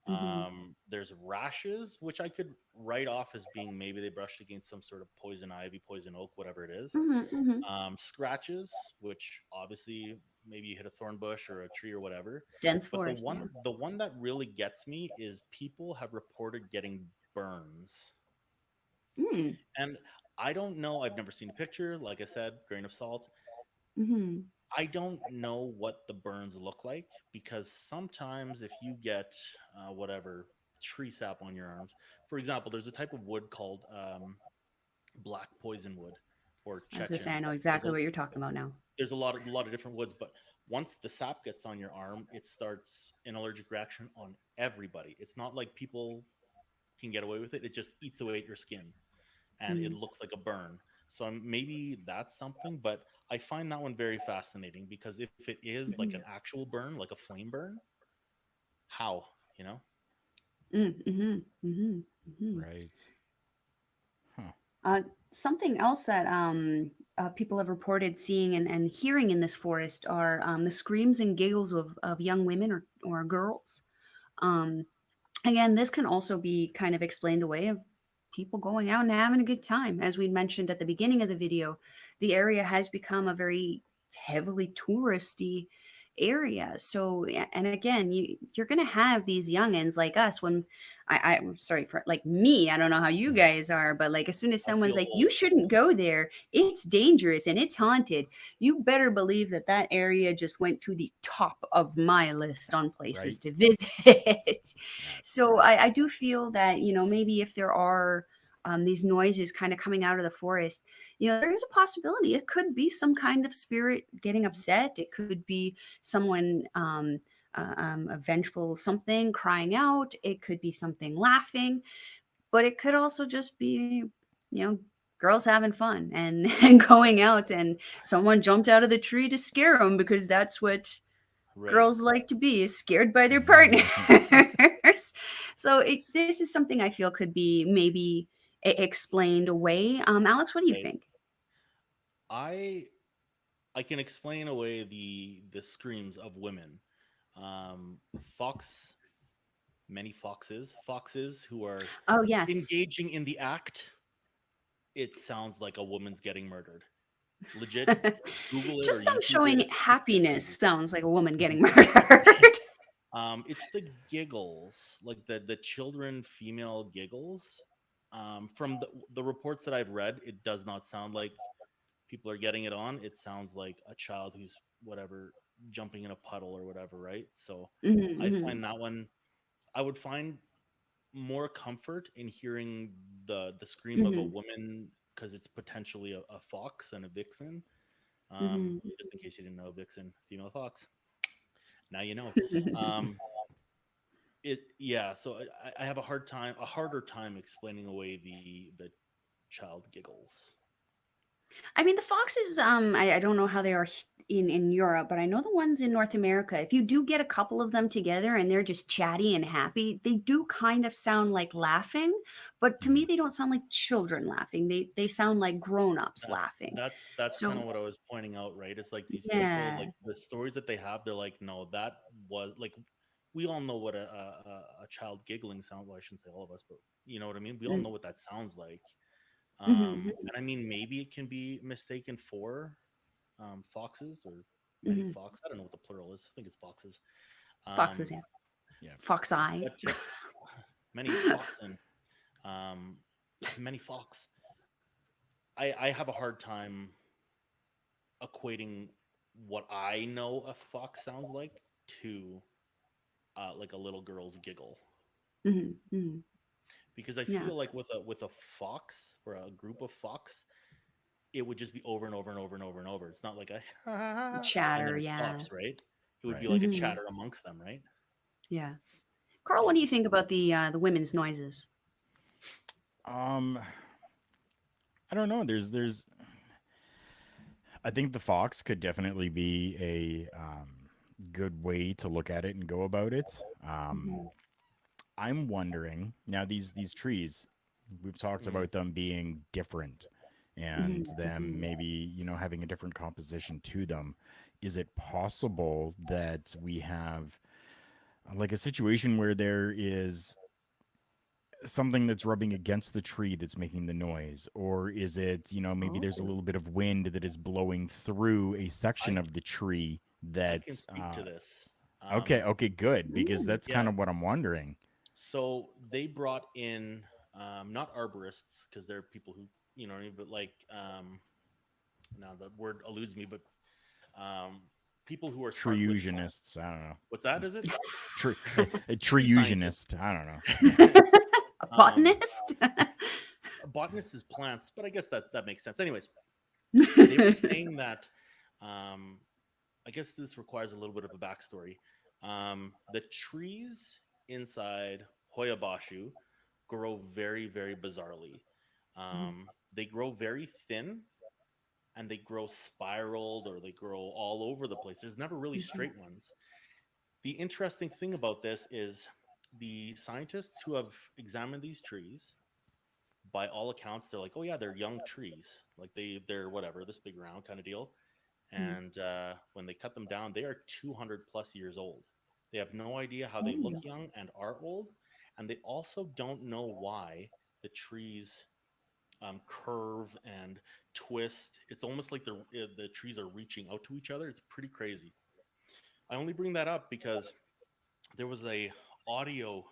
Mhm. There's rashes, which I could write off as being maybe they brushed against some sort of poison ivy, poison oak, whatever it is. Mhm, mhm. Scratches, which obviously maybe you hit a thorn bush or a tree or whatever. Dense But forest, yeah. the one that really gets me is people have reported getting burns. Mm. And I don't know, I've never seen a picture, like I said, grain of salt. Mhm. I don't know what the burns look like because sometimes if you get whatever tree sap on your arms, for example, there's a type of wood called black poison wood or I was gonna say I Chechen. know There's exactly a what you're talking about now. there's a lot of different woods, but once the sap gets on your arm, it starts an allergic reaction on everybody. It's not like people can get away with it. It just eats away at your skin and it Mm. looks like a burn. So maybe that's something, but I find that one very fascinating because if it is like an Mhm. actual burn, like a flame burn, how, you know? Mm, mhm, mhm, mhm. Right. Huh. Something else that people have reported seeing and hearing in this forest are the screams and giggles of young women or girls. Um, Again, this can also be kind of explained away of people going out and having a good time. As we mentioned at the beginning of the video, the area has become a very heavily touristy area. So, and again, you're gonna have these youngins like us when I'm sorry for like me. I don't know how you guys are, but like as soon as I someone's feel like, old. you shouldn't go there, it's dangerous and it's haunted. You better believe that that area just went to the top of my list on places Right. to visit. That's So I do feel that, maybe if there are these noises kind of coming out of the forest, there is a possibility it could be some kind of spirit getting upset. It could be someone, a vengeful something crying out. It could be something laughing, but it could also just be, you know, girls having fun and, and going out and someone jumped out of the tree to scare them because that's what Right. girls like to be is scared by their partners. So this is something I feel could be maybe explained away. Alex, what do you Right. think? I I can explain away the screams of women. Fox, many foxes who are Oh, yes. engaging in the act. It sounds like a woman's getting murdered. Legit, Google it or Just them YouTube it. showing It's happiness crazy. sounds like a woman getting murdered. It's the giggles, like the children female giggles. From the reports that I've read, it does not sound like people are getting it on. It sounds like a child who's whatever jumping in a puddle or whatever, right? So Mhm, I mhm, find that one. I would find more comfort in hearing the scream of a mhm, woman because it's potentially a fox and a vixen. mhm. Just in case you didn't know, vixen, female fox. Now you know. Um, it yeah. So I have a harder time explaining away the child giggles. I mean, the foxes, I don't know how they are in Europe, but I know the ones in North America, if you do get a couple of them together and they're just chatty and happy, they do kind of sound like laughing, but to me, Mhm. they don't sound like children laughing. They sound like grown-ups That's laughing. that's kind So of what I was pointing out, right? It's like these people, yeah. like the stories that they have, they're like, no, that was like, we all know what a child giggling sound. Well, I shouldn't say all of us, but you know what I mean. We all Mm, know what that sounds like. mhm, And I mean, maybe it can be mistaken for foxes or many mhm. fox. I don't know what the plural is. I think it's foxes. Foxes, Um, yeah. Yeah. Fox eye. but many foxen, um, many fox. I have a hard time equating what I know a fox sounds like to like a little girl's giggle, Mhm, mhm. because I Yeah. feel like with a fox or a group of fox, it would just be over and over and over and over and over. It's not like a and then Chatter, it yeah. stops, right? It would be Right. like a Mhm. chatter amongst them, right? Yeah. Carl, what Yeah. do you think about the women's noises? Um, I don't know. I think the fox could definitely be a good way to look at it and go about it. Mhm, I'm wondering now these trees, we've talked Mhm. about them being different and mhm, them mhm. maybe, having a different composition to them. Is it possible that we have like a situation where there is something that's rubbing against the tree that's making the noise? Or is it, maybe there's a Oh. little bit of wind that is blowing through a section I of the tree I can that's speak to this. okay, Um, okay, good, because Mm. that's kind yeah. of what I'm wondering. So they brought in not arborists because they're people who what I mean, but like now the word eludes me, but um, people who are smart with plants. Treeutionists, I don't know. What's that? Is it A tree scientists? treeunionist, I don't know. Yeah. A Um, botanist? botanists is plants, but I guess that makes sense. Anyways, they were saying that um, I guess this requires a little bit of a backstory. The trees inside Hoia-Baciu grow very, very bizarrely. Mhm, They grow very thin and they grow spiraled or they grow all over the place. There's never really mhm, straight ones. The interesting thing about this is the scientists who have examined these trees, by all accounts, they're like, oh yeah, they're young trees. Like they're whatever, this big round kind of deal. mhm. And when they cut them down, they are 200 plus years old. They have no idea how they look Oh. young and are old, and they also don't know why the trees curve and twist. It's almost like the trees are reaching out to each other. It's pretty crazy. I only bring that up because there was a audio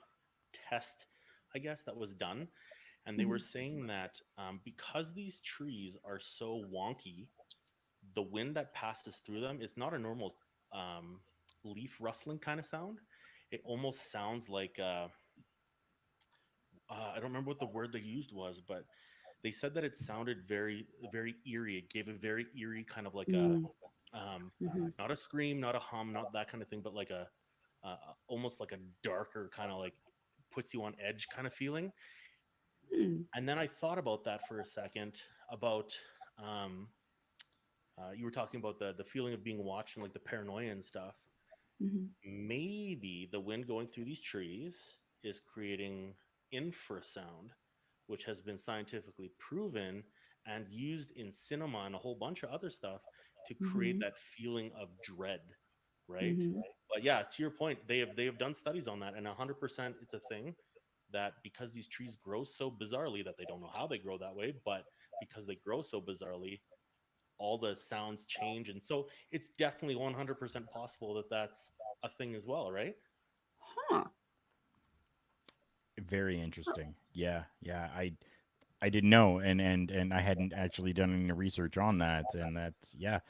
test, I guess, that was done, and they were Mhm, saying that because these trees are so wonky, the wind that passes through them is not a normal um, leaf rustling kind of sound. It almost sounds like I don't remember what the word they used was, but they said that it sounded very, very eerie. It gave a very eerie kind of like a mm, um, mhm, not a scream, not a hum, not that kind of thing, but like a almost like a darker kind of like puts you on edge kind of feeling. mm, And then I thought about that for a second about um, you were talking about the feeling of being watched and like the paranoia and stuff. mhm, Maybe the wind going through these trees is creating infrasound, which has been scientifically proven and used in cinema and a whole bunch of other stuff to create mhm, that feeling of dread, right? mhm. But yeah, to your point, they have done studies on that, and 100% it's a thing that because these trees grow so bizarrely that they don't know how they grow that way, but because they grow so bizarrely, all the sounds change, and so it's definitely 100% possible that that's a thing as well, right? Huh. Very interesting. Yeah, yeah. I didn't know, and I hadn't actually done any research on that, and that's yeah.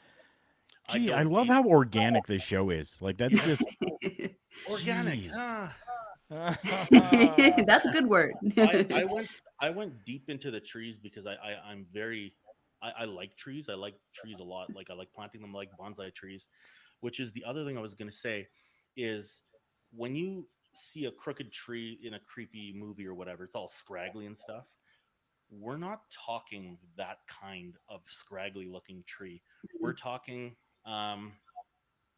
I Gee, I don't love how organic this show is. Like that's Yeah, just organic. jeez. That's a good word. I went deep into the trees because I'm very I like trees. I like trees a lot. Like I like planting them like bonsai trees, which is the other thing I was gonna say is when you see a crooked tree in a creepy movie or whatever, it's all scraggly and stuff. we're not talking that kind of scraggly looking tree. We're talking um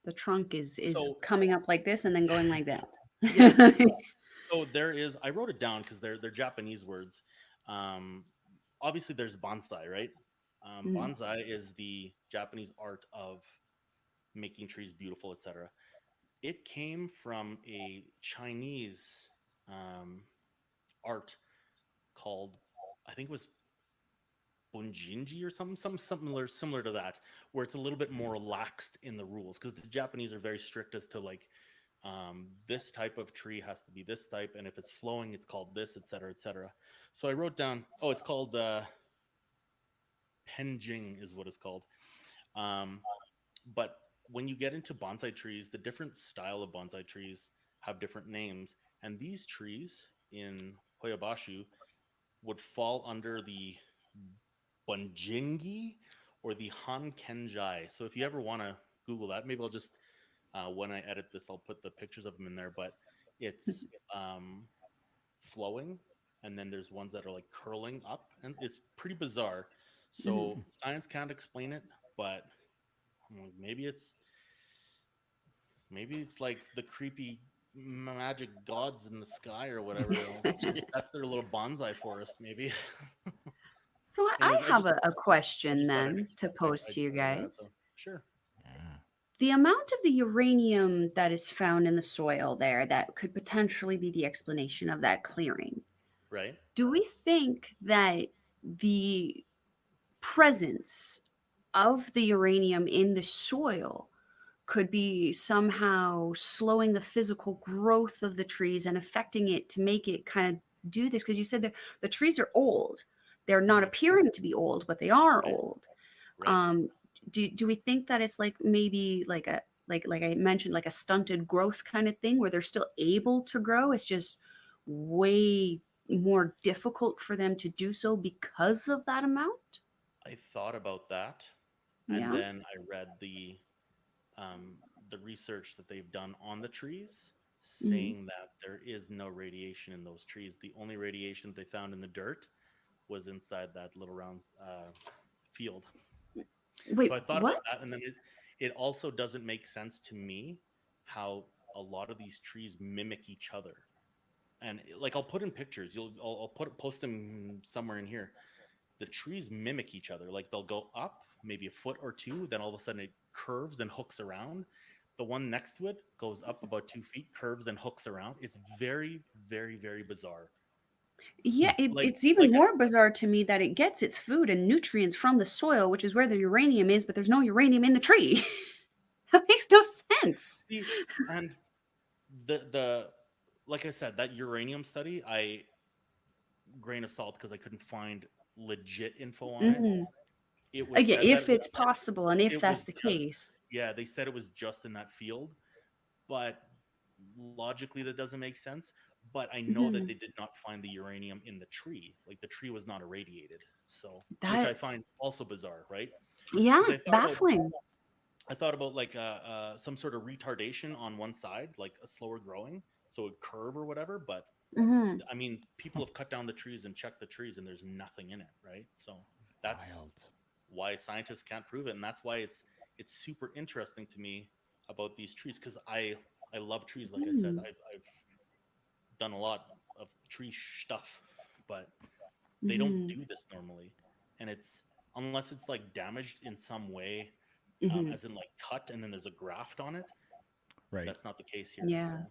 The trunk is so coming up like this and then going like that. yes. So there is, I wrote it down because they're Japanese words. Um Obviously there's bonsai, right? Mm, Bonsai is the Japanese art of making trees beautiful, etc. It came from a Chinese um art called, I think it was bunjinji or something, similar to that, where it's a little bit more relaxed in the rules because the Japanese are very strict as to like this type of tree has to be this type, and if it's flowing, it's called this, etc., etc. So I wrote down, oh, it's called penjing is what it's called. Um, but when you get into bonsai trees, the different style of bonsai trees have different names, and these trees in Hoia-Baciu would fall under the Bunjingi or the Hankenjai. So if you ever want to Google that, maybe I'll just when I edit this, I'll put the pictures of them in there. But it's flowing, and then there's ones that are like curling up, and it's pretty bizarre. mhm. So science can't explain it, but maybe it's like the creepy magic gods in the sky or whatever. That's their little bonsai forest, maybe. So I Anyways, have a I question just thought I'd then to pose I to you discovered that. guys. So sure. Yeah. The amount of the uranium that is found in the soil there that could potentially be the explanation of that clearing. Right. Do we think that the presence of the uranium in the soil could be somehow slowing the physical growth of the trees and affecting it to make it kind of do this? Because you said that the trees are old. They're not Hmm. appearing to be old, but they are Right. old. Right. Um, do we think that it's like maybe like a like I mentioned, like a stunted growth kind of thing where they're still able to grow? It's just way more difficult for them to do so because of that amount? I thought about that, and Yeah. then I read um, the research that they've done on the trees, Mhm. saying that there is no radiation in those trees. The only radiation they found in the dirt was inside that little round field. So Wait, I thought about what? that, and then it also doesn't make sense to me how a lot of these trees mimic each other. And like I'll put in pictures. I'll post them somewhere in here. The trees mimic each other. Like they'll go up maybe a foot or two, then all of a sudden it curves and hooks around. The one next to it goes up about 2 feet, curves and hooks around. It's very, very, very bizarre. Yeah, Like, it's even like, more bizarre to me that it gets its food and nutrients from the soil, which is where the uranium is, but there's no uranium in the tree. That makes no sense. see, and the like I said, that uranium study, I grain of salt because I couldn't find legit info on it. Mhm. It was Yeah, said that if it's possible and if it was that's the just, case. yeah, they said it was just in that field, but logically that doesn't make sense. But I know that they Mhm. did not find the uranium in the tree. Like the tree was not irradiated. So, which I That find also bizarre, right? yeah, Because baffling. I thought about like some sort of retardation on one side, like a slower growing, so a curve or whatever. But Mhm. I mean, people have cut down the trees and checked the trees, and there's nothing in it, right? So that's Wild. why scientists can't prove it, and that's why it's super interesting to me about these trees because I love trees. Like I said, Mhm. I've done a lot of tree stuff, but they don't Mhm. do this normally, and it's unless it's like damaged in some way, Mhm. as in like cut and then there's a graft on it. Right. That's not the case here. So, Yeah.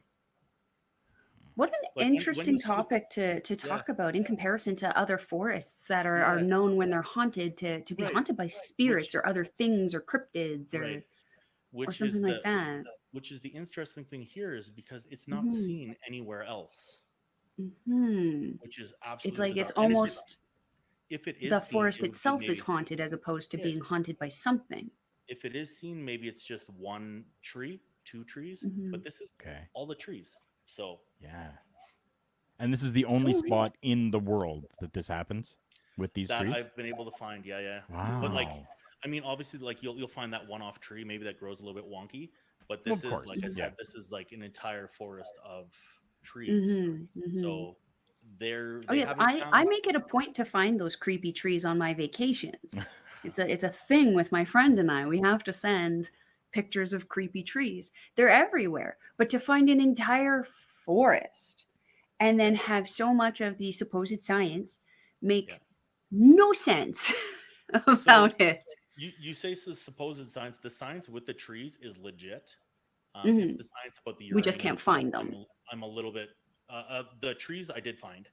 What an like when you interesting see the topic to yeah talk about in comparison to other forests that are yeah known when they're haunted to be right haunted by which spirits or other things or cryptids right or which is something the like that. which is the interesting thing here is because it's not Mhm. seen anywhere else, Mhm. which is It's absolutely like it's bizarre. And almost if it the is seen, forest it would be itself is maybe haunted as opposed to yeah. being haunted by something. If it is seen, maybe it's just one tree, two trees, Mhm. but this is Okay. all the trees. So Yeah. And this is the So only weird. spot in the world that this happens with these that trees. I've been able to find, yeah, yeah. But like, Wow. I mean, obviously, like you'll find that one-off tree maybe that grows a little bit wonky, but Of this is like course. I Mhm. Yeah. said, this is like an entire forest of trees. Mhm. Mhm. So Oh they yeah, haven't I found. make it a point to find those creepy trees on my vacations. It's a thing with my friend and I. We have to send pictures of creepy trees. They're everywhere. But to find an entire forest and Yeah, then have so much of the supposed science yeah. make no sense So about it. you say supposed science. The science with the trees is legit. It's Mhm. the science about the We just uranium can't that find them. I'm a little bit. The trees I did find.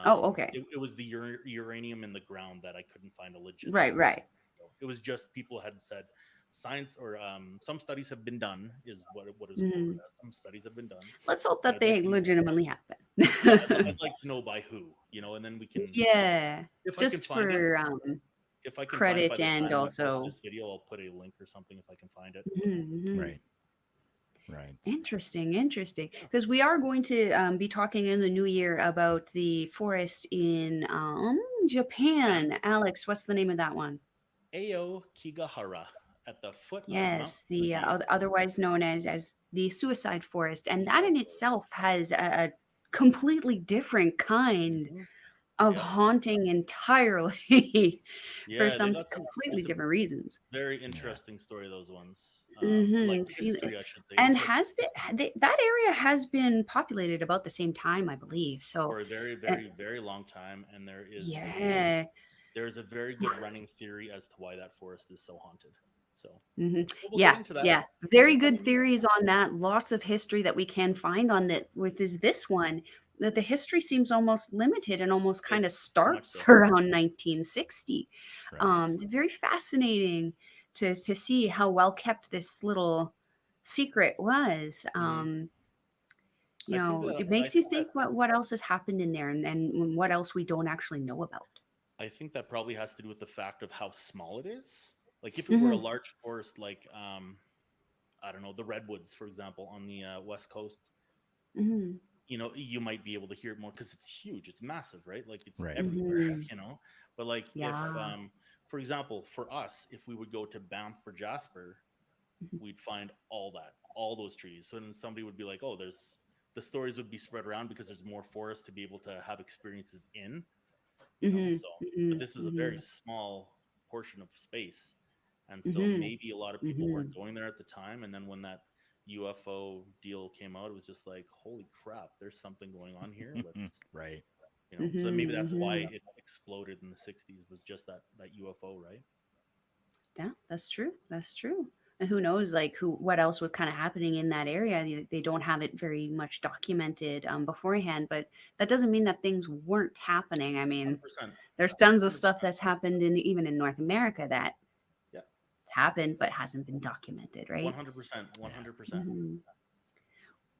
Oh, okay. It was the uranium in the ground that I couldn't find a legit Right, source. right. So it was just people had said science or some studies have been done is what is quoted Mhm. as. Some studies have been done, Let's hope but that they legitimately happen. yeah, I'd like to know by who, and then we can, Yeah, if I can just find it, for if I can find it by credit the and time we post also this video, I'll put a link or something if I can find it. mhm. Right. Right. Interesting, interesting. Yeah. Because we are going to be talking in the new year about the forest in Bam, Japan. Alex, what's the name of that one? Ao Kigahara at the foot of Mount Yes, the Fuji. otherwise known as the suicide forest, and that Suicide in Forest. itself has a completely different kind Hmm. of Yep. haunting entirely for Yeah, they some got some. completely It's a different reasons. very Yeah. interesting story. Those ones, like See, history, I should say, and interesting has been history that area has been populated about the same time, I believe. So, for a very, uh, very, very long time, and yeah. there is a very good running theory as to why that forest is so haunted. So, but we'll get Yeah, into that yeah. in the Very good coming year. theories on that. Lots of history that we can find on that with is this one that the history seems almost limited and almost kind of Very much starts so. around 1960. Right. It's very fascinating to see how well kept this little secret was. Hmm. It I makes you think that think what else has happened in there and what else we don't actually know about. I think that probably has to do with the fact of how small it is. Like if it were a Hmm. large forest, like I don't know, the redwoods, for example, on the west coast, Hmm. you might be able to hear it more because it's huge, it's massive, right? Like it's Right. everywhere, Hmm. But like if, Yeah. for example, for us, if we would go to Banff for Jasper, we'd find all those trees. So then somebody would be like, oh, there's the stories would be spread around because there's more forest to be able to have experiences in. Hmm. So, but Hmm. this is a very Hmm. small portion of space, and so Hmm. maybe a lot of people Hmm. weren't going there at the time. And then when that UFO deal came out, it was just like, holy crap, there's something going on here. Let's, Right. So maybe that's why Hmm. it exploded in the '60s was just that UFO, right? Yeah, that's true. That's true. And who knows, like what else was kind of happening in that area? They don't have it very much documented beforehand, but that doesn't mean that things weren't happening. I mean, 100%, there's tons of 100%. stuff that's happened in even in North America that Yeah, happened but hasn't been documented, right? 100%, Yeah. 100%. Mhm.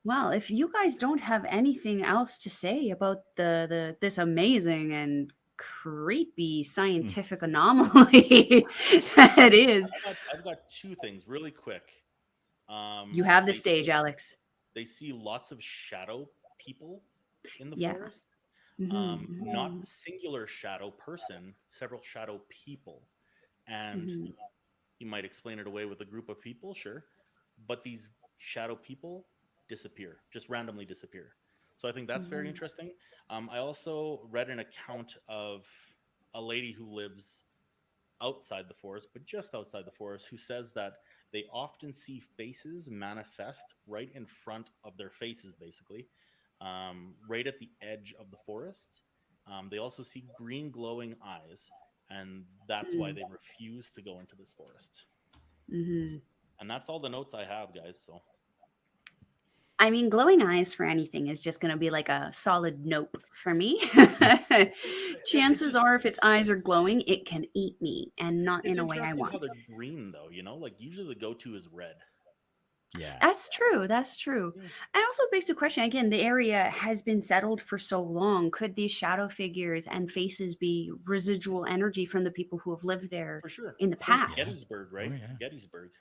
Well, if you guys don't have anything else to say about the this amazing and creepy Hmm. scientific anomaly that is, I've got two things really quick. you have the They stage, see Alex. they see lots of shadow people in the Yeah. forest. Not Mhm, singular shadow person, several shadow people. And mhm, you might explain it away with a group of people, sure. But these shadow people disappear, just randomly disappear. So I think that's very mhm, interesting. I also read an account of a lady who lives outside the forest, but just outside the forest, who says that they often see faces manifest right in front of their faces, basically, right at the edge of the forest. They also see green glowing eyes, and that's why mhm, they refuse to go into this forest. mhm. And that's all the notes I have, guys. So I mean, glowing eyes for anything is just going to be like a solid nope for me. it's Chances just are, if its eyes are glowing, it can eat me and not it's in a way I interesting how want. they're green, though. Like usually the go-to is red. Yeah. That's true. That's true. Yeah, And also begs the question again, the area has been settled for so long. Could these shadow figures and faces be residual energy from the people who have lived there for sure. in the Think Yeah. past? Gettysburg, Oh right? yeah. Gettysburg.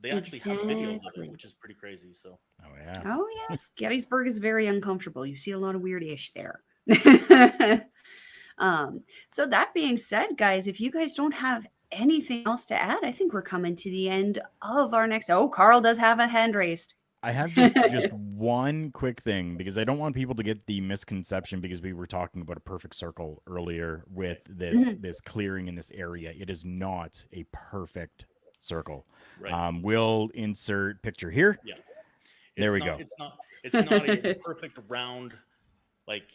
They actually have videos of it, Exactly. which is pretty crazy. So Oh yeah. Oh, yes. Gettysburg is very uncomfortable. You see a lot of weird ish there. So, that being said, guys, if you guys don't have anything else to add, I think we're coming to the end of our next. Oh, Carl does have a hand raised. I have just one quick thing because I don't want people to get the misconception because we were talking about a perfect circle earlier with Okay. this Mhm. this clearing in this area. It is not a perfect circle. Right. We'll insert picture here. Yeah. There It's we not. go. It's not. It's not a perfect round like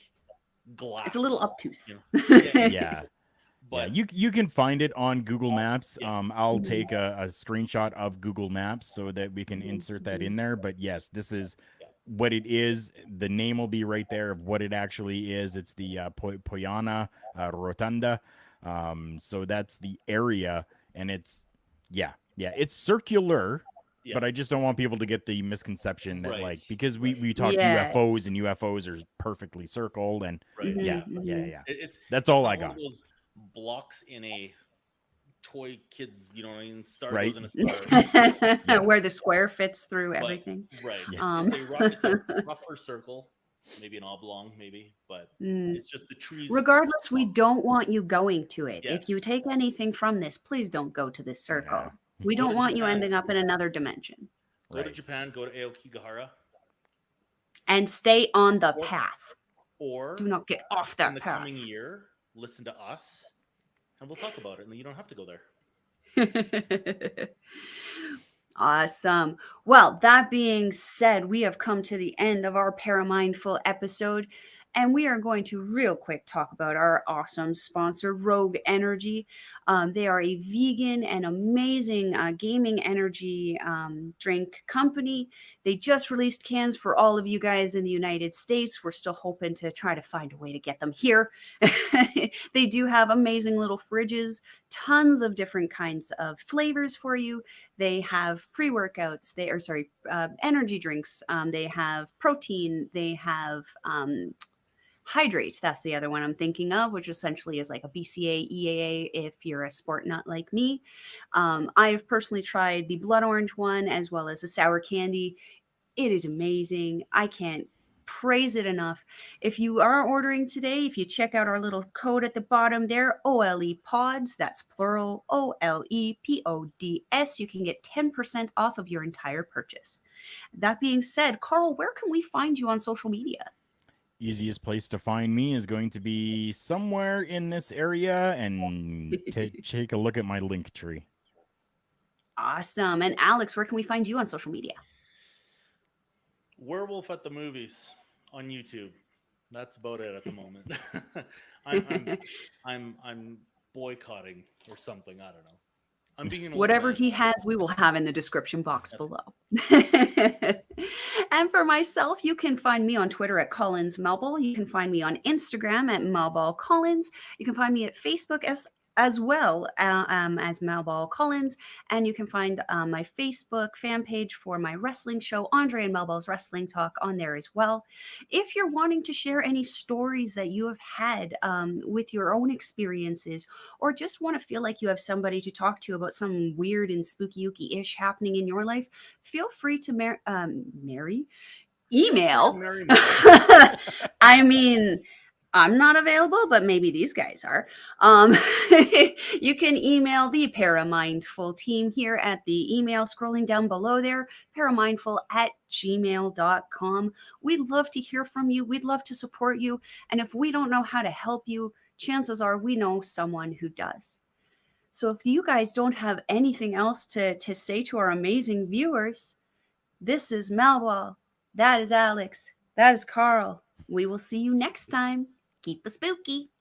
It's a little glass. obtuse. You know. Yeah. Yeah. Yeah, But you can find it on Google Maps. yeah. I'll Mhm, take a screenshot of Google Maps so that we can mhm, insert that mhm. in there. But yes, this is Yeah. what it is. The name will be right there of what it actually is. It's the Poyana Rotunda. So that's the area, and it's yeah, it's circular. Yeah. But I just don't want people to get the misconception that Right. like because Right. we talked Yeah. UFOs and UFOs are perfectly circled and Right. yeah Mhm, yeah mhm. yeah. It's That's it's all I not one of got. those blocks in a toy kids. You know what I mean? Star Right? goes in a star. Yeah. Where the square fits through But everything. right. Yeah. It's Um, a it's a rougher circle, maybe an oblong, maybe, but mm. it's just the trees Regardless, we off. don't want you going to it. Yeah. If you take anything from this, please don't go to this Yeah. circle. We Go don't to want you Japan. ending up in another dimension. Go to Right. Japan. Go to Aokigahara, And stay on the or path. Do or not get off in that the coming path. year, listen to us, and we'll talk about it, and then you don't have to go there. Awesome. Well, that being said, we have come to the end of our Paramindful episode, and we are going to real quick talk about our awesome sponsor, Rogue Energy. They are a vegan and amazing gaming energy drink company. They just released cans for all of you guys in the United States. We're still hoping to try to find a way to get them here. They do have amazing little fridges, tons of different kinds of flavors for you. They have pre-workouts. They are sorry, energy drinks. They have protein. They have hydrate. That's the other one I'm thinking of, which essentially is like a BCA, EAA if you're a sport nut like me. I've personally tried the blood orange one as well as the sour candy. It is amazing. I can't praise it enough. If you are ordering today, if you check out our little code at the bottom there, OLE pods, that's plural, OLEPODS, you can get 10% off of your entire purchase. That being said, Carl, where can we find you on social media? Easiest place to find me is going to be somewhere in this area and take a look at my link tree. Awesome. And Alex, where can we find you on social media? Werewolf at the movies on YouTube. That's about it at the moment. I'm I'm I'm boycotting or something. I don't know. I'm being an old Whatever man. he has, we will have in the description box That's below. And for myself, you can find me on Twitter at Collins Melball. You can find me on Instagram at Melball Collins. You can find me at Facebook as well as Melball Collins. And you can find my Facebook fan page for my wrestling show, Andre and Melball's Wrestling Talk, on there as well. If you're wanting to share any stories that you have had with your own experiences, or just want to feel like you have somebody to talk to about some weird and spooky ish happening in your life, feel free to marry, Feel free to email. marry me. I mean, I'm not available, but maybe these guys are. Um, you can email the Paramindful team here at the email scrolling down below there, paramindful@gmail.com. We'd love to hear from you. We'd love to support you. And if we don't know how to help you, chances are we know someone who does. So if you guys don't have anything else to say to our amazing viewers, this is Malwall. That is Alex. That is Carl. We will see you next time. Keep it spooky.